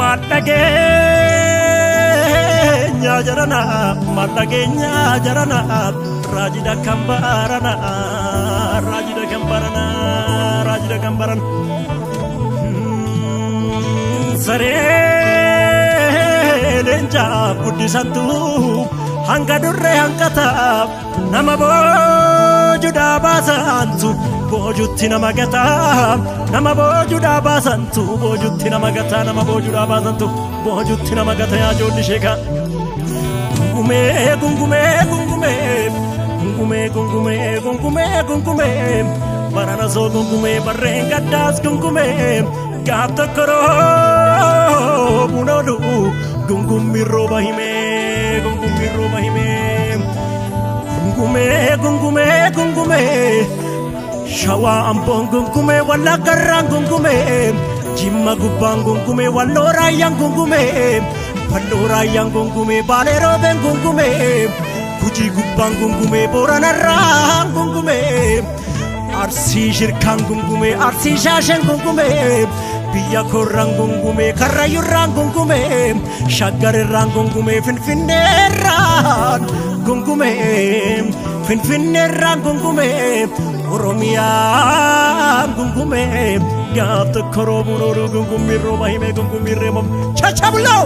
Madagenya jarana, madagenya jarana, rajida kambarana, rajida kambarana, rajida kambaran. Sare lenja budisantu, hanga durre hangata, nama bojuda basantu. Bojutti nama gata, nama bojuda basantu, bojutti nama gata, nama bojuda basantu, bojutti nama gata ya jolli sheka. Gungume, gungume, gungume, gungume, gungume, gungume, gungume, barana so gungume, barrenga das gungume, gata koro bunodu, gungumi roba hime, gungumi roba hime, gungume, gungume, gungume. Shawa ambon gungume walla garran gungume Jimma gubban gungume wallora yang gungume Wallora yang gungume balero ben gungume Kuji gubban gungume boranarra gungume Arsi shirkan gungume arsi shashen gungume Biya korran gungume karrayurran gungume Shaggarran gungume finfinnerran gungume Finfinnerran gungume Oromia gungume Gata korobunoro gungumi roba hime gungumi remom Chachabulo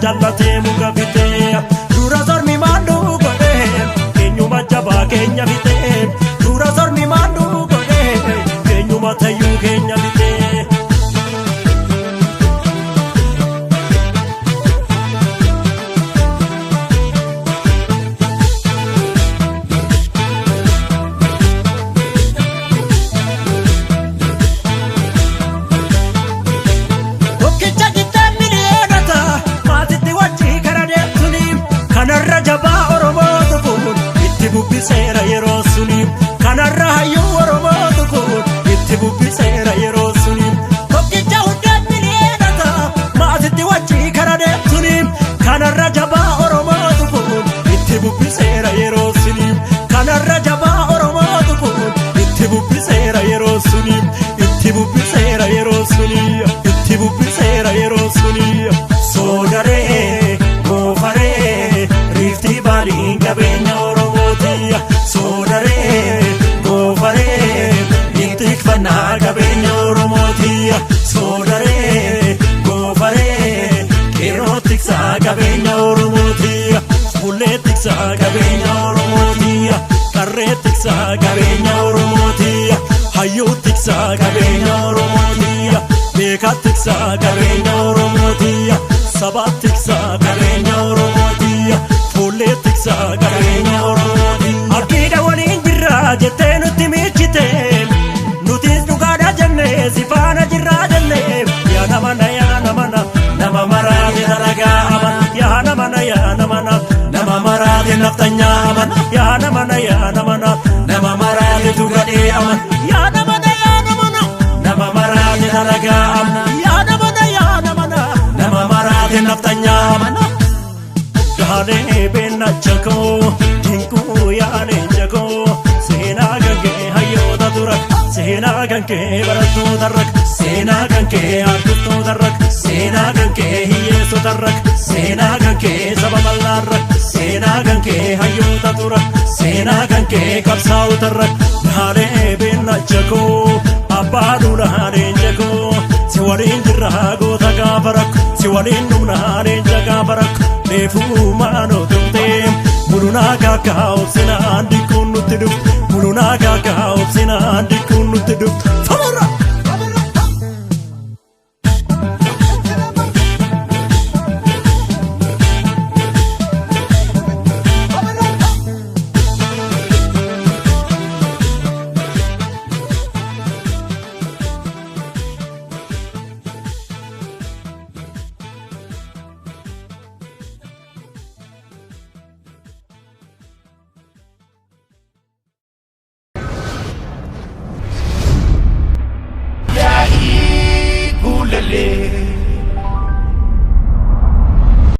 Jallate muka fite dura zormi mandu gode kenyuma jaba kenya fite dura zormi mandu gode kenyuma tayu kenya fite Sera yero sunim kanarra hayu oromoto ko itti bubbi sera yero sunim tokki jawda miliyata maatitti wachi karade sunim kanarra jaba oromoto ko itti bubbi sera yero sunim kanarra jaba oromoto ko itti bubbi sera yero sunim itti bubbi sera yero sunim itti bubbi sera yero sunim sodare gofare rifti bali gabenya Sodare, gofare, itik fana gabenya oromotia. Sodare, gofare, erotik sa gabenya oromotia. Fuletik sa gabenya oromotia. Karretik sa gabenya oromotia. Hayutik sa gabenya oromotia. Bekatik sa gabenya oromotia. Sabatik sa gabenya oromotia. Fuletik sa gabenya oromotia. Akida waliin jirra jettee nutti miichite nutis dhugaadha jenne sifaana jirra jenne yaa namana nama maraate dalagaa aman yaa namana nama maraate naftanya aman yaa namana nama maraate tugadhee aman yaa namana nama maraate dalagaa aman yaa namana nama maraate naftanya aman Dale benna chako tinku yaane chako sena gange hayota durak sena gange baratu darak sena gange akuto darak sena gange hiyeso darak sena gange sabamallarak sena gange hayota durak sena gange kapsau darak Dale benna chako barbaaduna leenca koo si waliin jirra goota gaafa rakko si waliin dhumna leenca gaafa rakko reefuu maanoo tumtee mulunaa gaagaa obsinaan dikkuun nutti dhuftu mulunaa gaagaa obsinaan dikkuun nutti dhuftu